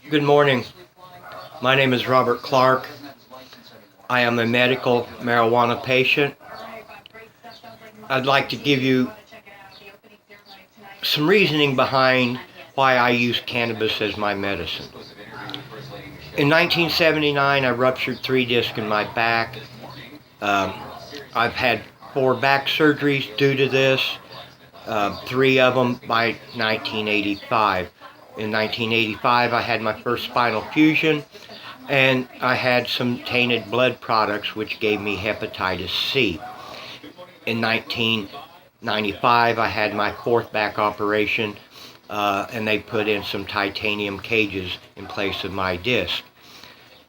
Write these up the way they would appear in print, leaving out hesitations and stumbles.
Good morning. My name is Robert Clark. I am a medical marijuana patient. I'd like to give you some reasoning behind why I use cannabis as my medicine. In 1979, I ruptured 3 discs in my back. I've had 4 back surgeries due to this, 3 of them by 1985. In 1985, I had my first spinal fusion, and I had some tainted blood products which gave me hepatitis C. In 1995, I had my 4th back operation, and they put in some titanium cages in place of my disc.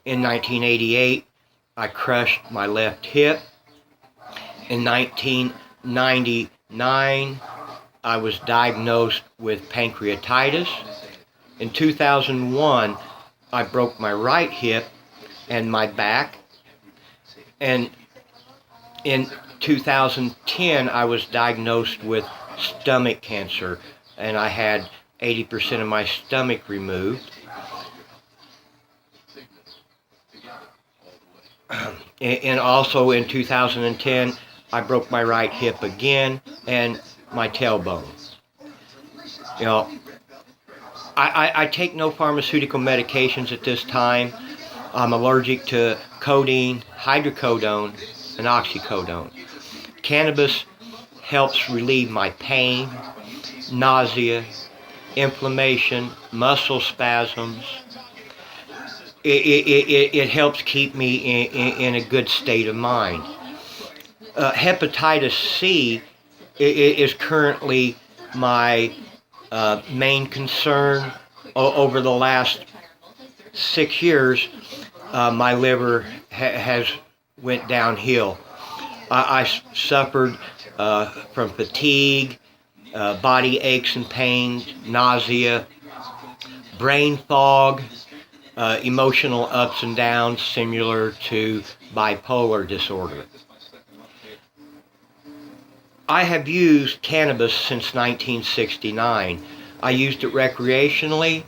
In 1988, I crushed my left hip. In 1999, I was diagnosed with pancreatitis. In 2001, I broke my right hip and my back. And in 2010, I was diagnosed with stomach cancer, and I had 80% of my stomach removed. And also in 2010, I broke my right hip again and my tailbone. You know, I take no pharmaceutical medications at this time. I'm allergic to codeine, hydrocodone, and oxycodone. Cannabis helps relieve my pain, nausea, inflammation, muscle spasms. It helps keep me in a good state of mind. Hepatitis C is currently my main concern. Over the last 6 years, my liver has went downhill. I suffered from fatigue, body aches and pains, nausea, brain fog, emotional ups and downs similar to bipolar disorder. I have used cannabis since 1969. I used it recreationally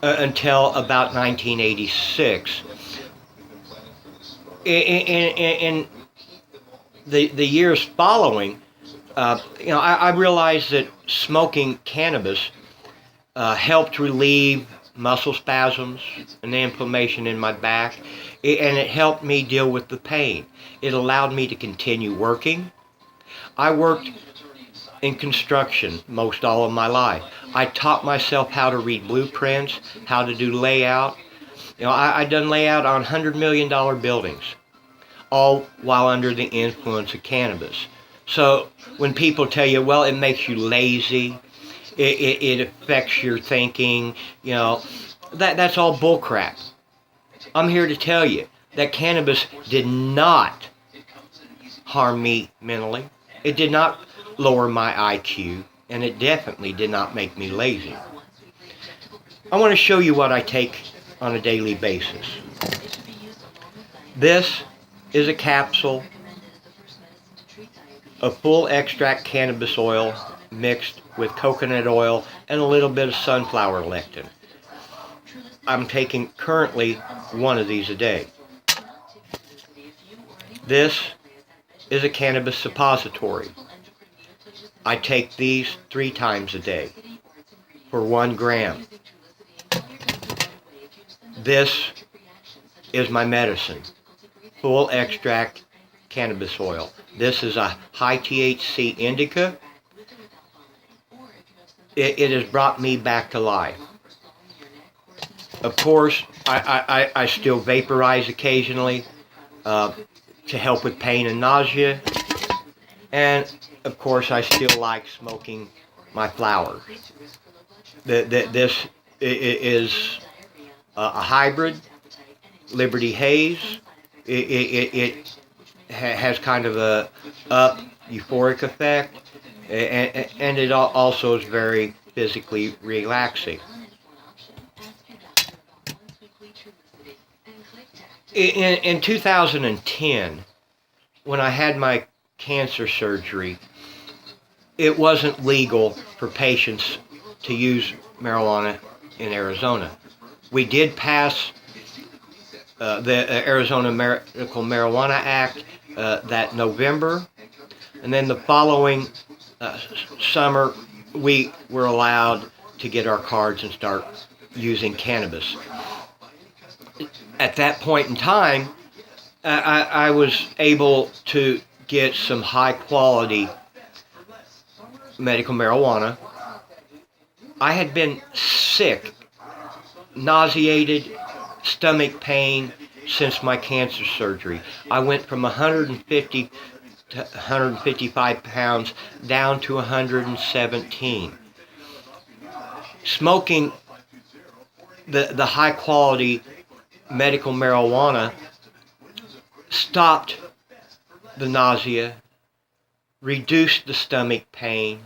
until about 1986. In the years following, I realized that smoking cannabis helped relieve muscle spasms and the inflammation in my back, and it helped me deal with the pain. It allowed me to continue working. I worked in construction most all of my life. I taught myself how to read blueprints, how to do layout. I done layout on $100 million buildings, all while under the influence of cannabis. So when people tell you, well, it makes you lazy, it affects your thinking, that's all bullcrap. I'm here to tell you that cannabis did not harm me mentally. It did not lower my IQ, and it definitely did not make me lazy. I want to show you what I take on a daily basis. This is a capsule of full extract cannabis oil mixed with coconut oil and a little bit of sunflower lectin. I'm taking currently 1 of these a day. This is a cannabis suppository. I take these 3 times a day for 1 gram. This is my medicine, full extract cannabis oil. This is a high THC indica. It has brought me back to life. Of course, I still vaporize occasionally to help with pain and nausea. And of course, I still like smoking my flowers. This is a hybrid, Liberty Haze. It has kind of a euphoric effect, and it also is very physically relaxing. In 2010, when I had my cancer surgery, it wasn't legal for patients to use marijuana in Arizona. We did pass the Arizona Medical Marijuana Act that November, and then the following summer we were allowed to get our cards and start using cannabis. At that point in time, I was able to get some high quality medical marijuana. I had been sick, nauseated, stomach pain since my cancer surgery. I went from 150 to 155 pounds down to 117. Smoking the high quality medical marijuana stopped the nausea, reduced the stomach pain,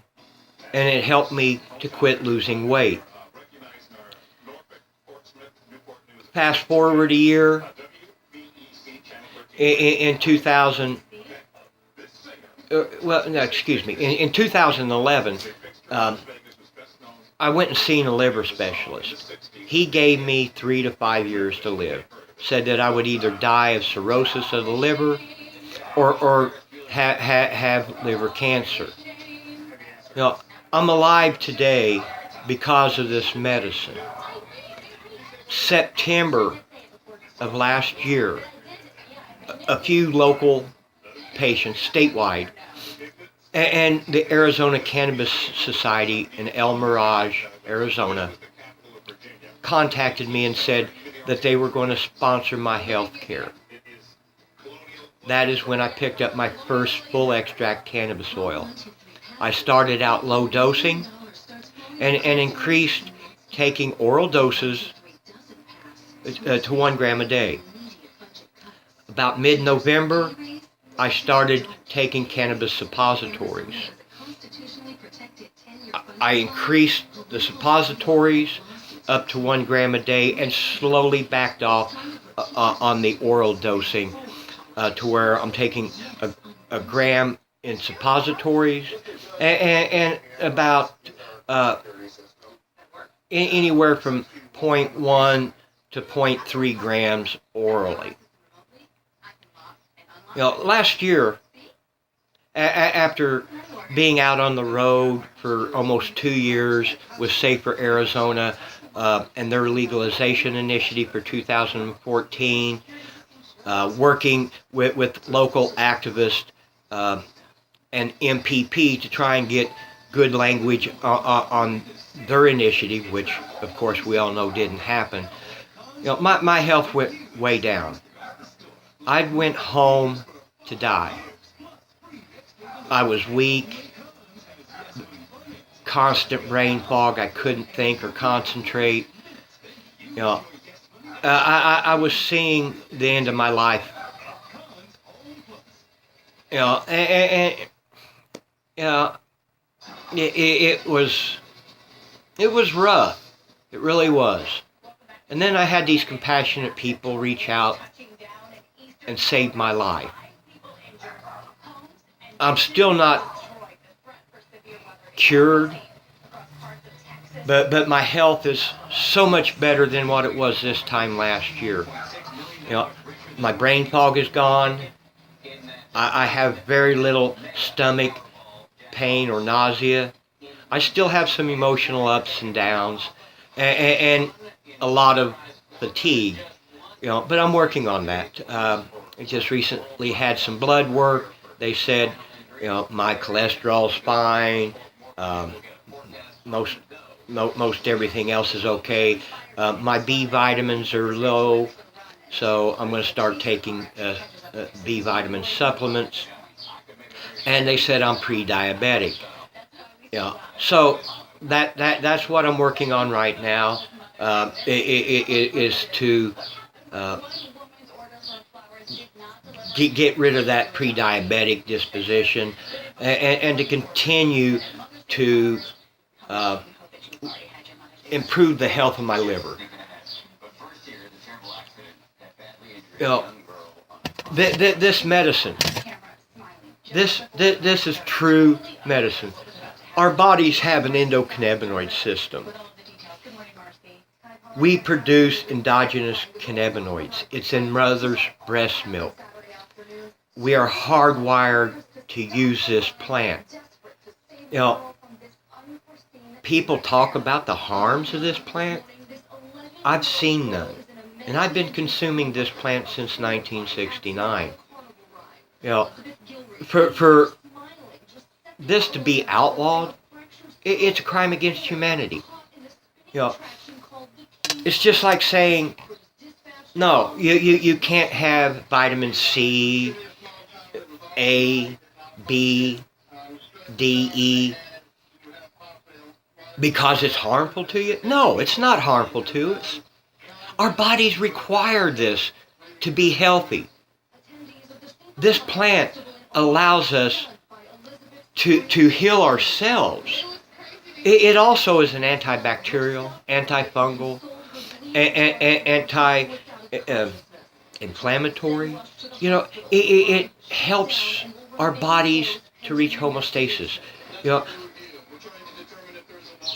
and it helped me to quit losing weight. Fast forward a year, in 2000, in 2011, I went and seen a liver specialist. He gave me 3 to 5 years to live. Said that I would either die of cirrhosis of the liver or have liver cancer. Now, I'm alive today because of this medicine. September of last year, a few local patients statewide and the Arizona Cannabis Society in El Mirage, Arizona, contacted me and said that they were going to sponsor my health care. That is when I picked up my first full extract cannabis oil. I started out low dosing and increased taking oral doses to 1 gram a day. About mid-November, I started taking cannabis suppositories. I increased the suppositories up to 1 gram a day and slowly backed off on the oral dosing to where I'm taking a gram in suppositories and about anywhere from 0.1 to 0.3 grams orally. Last year, after being out on the road for almost 2 years with Safer Arizona and their legalization initiative for 2014, working with local activists and MPP to try and get good language on their initiative, which of course we all know didn't happen. My health went way down. I went home to die. I was weak, constant brain fog. I couldn't think or concentrate. I was seeing the end of my life. It was rough. It really was. And then I had these compassionate people reach out and save my life. I'm still not cured, but my health is so much better than what it was this time last year. My brain fog is gone. I have very little stomach pain or nausea. I still have some emotional ups and downs and a lot of fatigue. But I'm working on that. I just recently had some blood work. They said, my cholesterol's fine. Most everything else is okay. My B vitamins are low, so I'm going to start taking B vitamin supplements. And they said I'm pre-diabetic. So that's what I'm working on right now. It is to get rid of that pre-diabetic disposition and to continue to improve the health of my liver. This medicine, this is true medicine. Our bodies have an endocannabinoid system. We produce endogenous cannabinoids. It's in mother's breast milk. We are hardwired to use this plant. You know, people talk about the harms of this plant. I've seen none. And I've been consuming this plant since 1969. You know, for this to be outlawed, it's a crime against humanity. You know, it's just like saying, no, you can't have vitamin C, A, B, D, E, because it's harmful to you. No, it's not harmful to us. Our bodies require this to be healthy. This plant allows us to heal ourselves. It also is an antibacterial, antifungal, anti-inflammatory. You know, it helps our bodies to reach homeostasis. You know,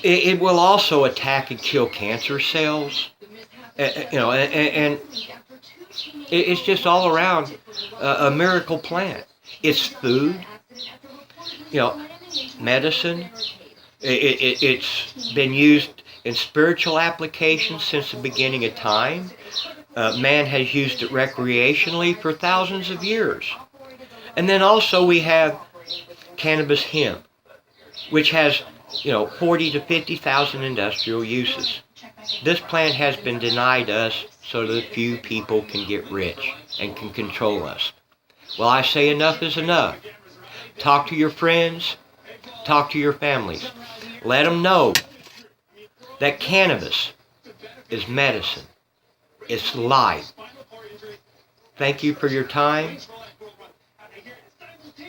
it will also attack and kill cancer cells. You know, and it's just all around a miracle plant. It's food, you know, medicine. It's been used in spiritual applications since the beginning of time. Man has used it recreationally for thousands of years. And then also we have cannabis hemp, which has, you know, 40 to 50,000 industrial uses. This plant has been denied us so that few people can get rich and can control us. Well, I say enough is enough. Talk to your friends. Talk to your families. Let them know that cannabis is medicine. It's life. Thank you for your time.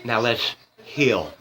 Now let's heal.